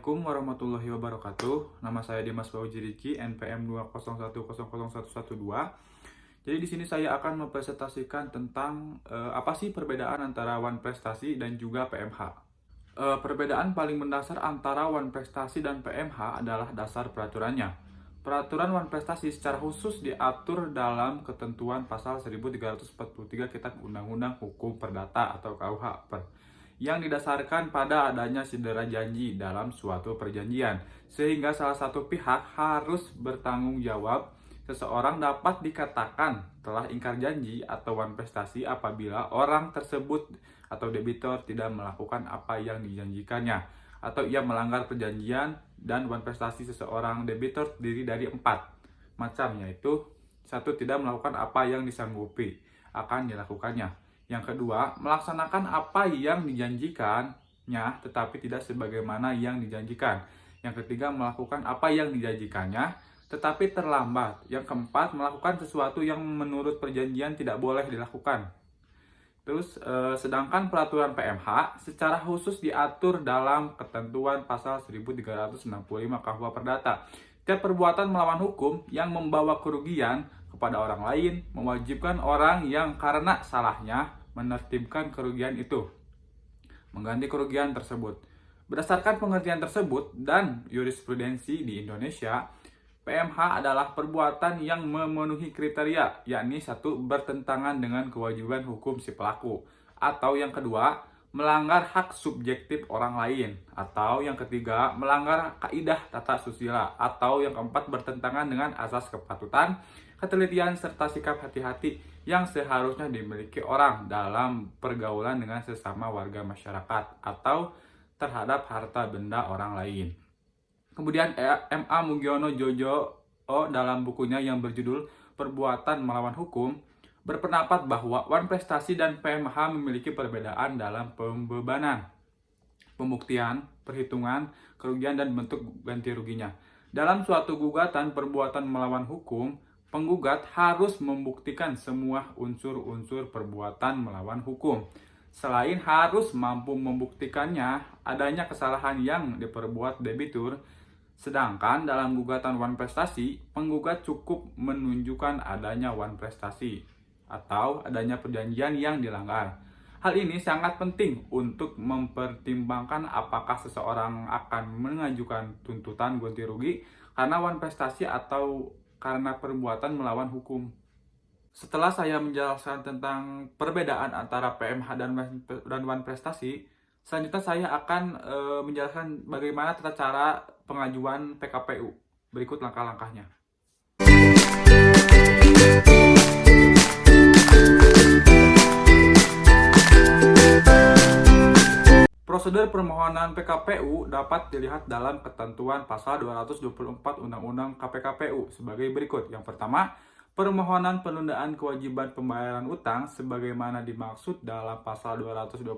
Assalamualaikum warahmatullahi wabarakatuh. Nama saya Dimas Fauzi Riki, NPM 201000112. Jadi di sini saya akan mempresentasikan tentang apa sih perbedaan antara One Prestasi dan juga PMH. Perbedaan paling mendasar antara One Prestasi dan PMH adalah dasar peraturannya. Peraturan One Prestasi secara khusus diatur dalam ketentuan pasal 1343 Kitab Undang-Undang Hukum Perdata atau KUH yang didasarkan pada adanya cedera janji dalam suatu perjanjian, sehingga salah satu pihak harus bertanggung jawab. Seseorang dapat dikatakan telah ingkar janji atau One Prestasi apabila orang tersebut atau debitur tidak melakukan apa yang dijanjikannya, atau ia melanggar perjanjian. Dan One Prestasi seseorang debitur terdiri dari 4 macam, yaitu 1. Tidak melakukan apa yang disanggupi akan dilakukannya. Yang kedua, melaksanakan apa yang dijanjikannya tetapi tidak sebagaimana yang dijanjikan. Yang ketiga, melakukan apa yang dijanjikannya tetapi terlambat. Yang keempat, melakukan sesuatu yang menurut perjanjian tidak boleh dilakukan. Terus, sedangkan peraturan PMH secara khusus diatur dalam ketentuan pasal 1365 KUH Perdata. Setiap perbuatan melawan hukum yang membawa kerugian kepada orang lain mewajibkan orang yang karena salahnya menertibkan kerugian itu mengganti kerugian tersebut. Berdasarkan pengertian tersebut dan jurisprudensi di Indonesia, PMH adalah perbuatan yang memenuhi kriteria, yakni 1. Bertentangan dengan kewajiban hukum si pelaku, atau yang kedua, melanggar hak subjektif orang lain, atau yang ketiga, melanggar kaidah tata susila, atau yang keempat, bertentangan dengan asas kepatutan, ketelitian, serta sikap hati-hati yang seharusnya dimiliki orang dalam pergaulan dengan sesama warga masyarakat atau terhadap harta benda orang lain. Kemudian M.A. Mugiono Jojo dalam bukunya yang berjudul Perbuatan Melawan Hukum berpendapat bahwa One Prestasi dan PMH memiliki perbedaan dalam pembebanan, pembuktian, perhitungan, kerugian, dan bentuk ganti ruginya. Dalam suatu gugatan perbuatan melawan hukum, penggugat harus membuktikan semua unsur-unsur perbuatan melawan hukum. Selain harus mampu membuktikannya adanya kesalahan yang diperbuat debitur, sedangkan dalam gugatan One Prestasi, penggugat cukup menunjukkan adanya One Prestasi atau adanya perjanjian yang dilanggar. Hal ini sangat penting untuk mempertimbangkan apakah seseorang akan mengajukan tuntutan ganti rugi karena One Prestasi atau karena perbuatan melawan hukum. Setelah saya menjelaskan tentang perbedaan antara PMH dan One Prestasi, selanjutnya saya akan menjelaskan bagaimana tata cara pengajuan PKPU. Berikut langkah-langkahnya. Prosedur permohonan PKPU dapat dilihat dalam ketentuan pasal 224 Undang-Undang KPKPU sebagai berikut. Yang pertama, permohonan penundaan kewajiban pembayaran utang sebagaimana dimaksud dalam pasal 222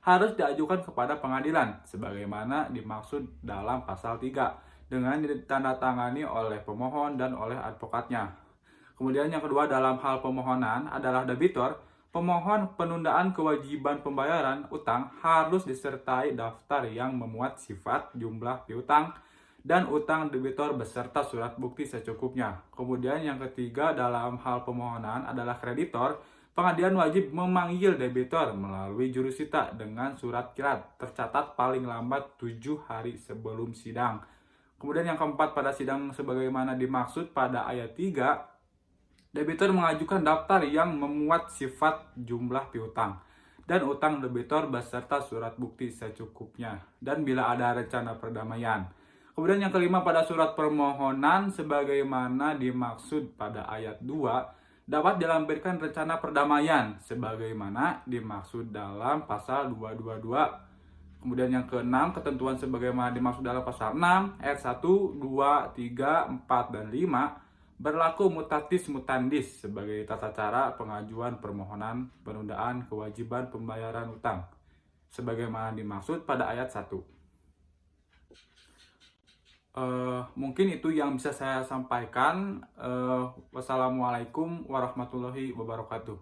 harus diajukan kepada pengadilan sebagaimana dimaksud dalam pasal 3 dengan ditandatangani oleh pemohon dan oleh advokatnya. Kemudian yang kedua, dalam hal pemohonan adalah debitur, pemohon penundaan kewajiban pembayaran utang harus disertai daftar yang memuat sifat, jumlah piutang, dan utang debitur beserta surat bukti secukupnya. Kemudian yang ketiga, dalam hal pemohonan adalah kreditor, pengadilan wajib memanggil debitur melalui jurusita dengan surat kirat tercatat paling lambat 7 hari sebelum sidang. Kemudian yang keempat, pada sidang sebagaimana dimaksud pada ayat 3, debitur mengajukan daftar yang memuat sifat, jumlah piutang, dan utang debitur beserta surat bukti secukupnya, dan bila ada rencana perdamaian. Kemudian yang kelima, pada surat permohonan sebagaimana dimaksud pada ayat 2, dapat dilampirkan rencana perdamaian sebagaimana dimaksud dalam pasal 222. Kemudian yang keenam, ketentuan sebagaimana dimaksud dalam pasal 6 ayat 1, 2, 3, 4, dan 5 berlaku mutatis mutandis sebagai tata cara pengajuan permohonan penundaan kewajiban pembayaran utang sebagaimana dimaksud pada ayat 1. Mungkin itu yang bisa saya sampaikan. Wassalamualaikum warahmatullahi wabarakatuh.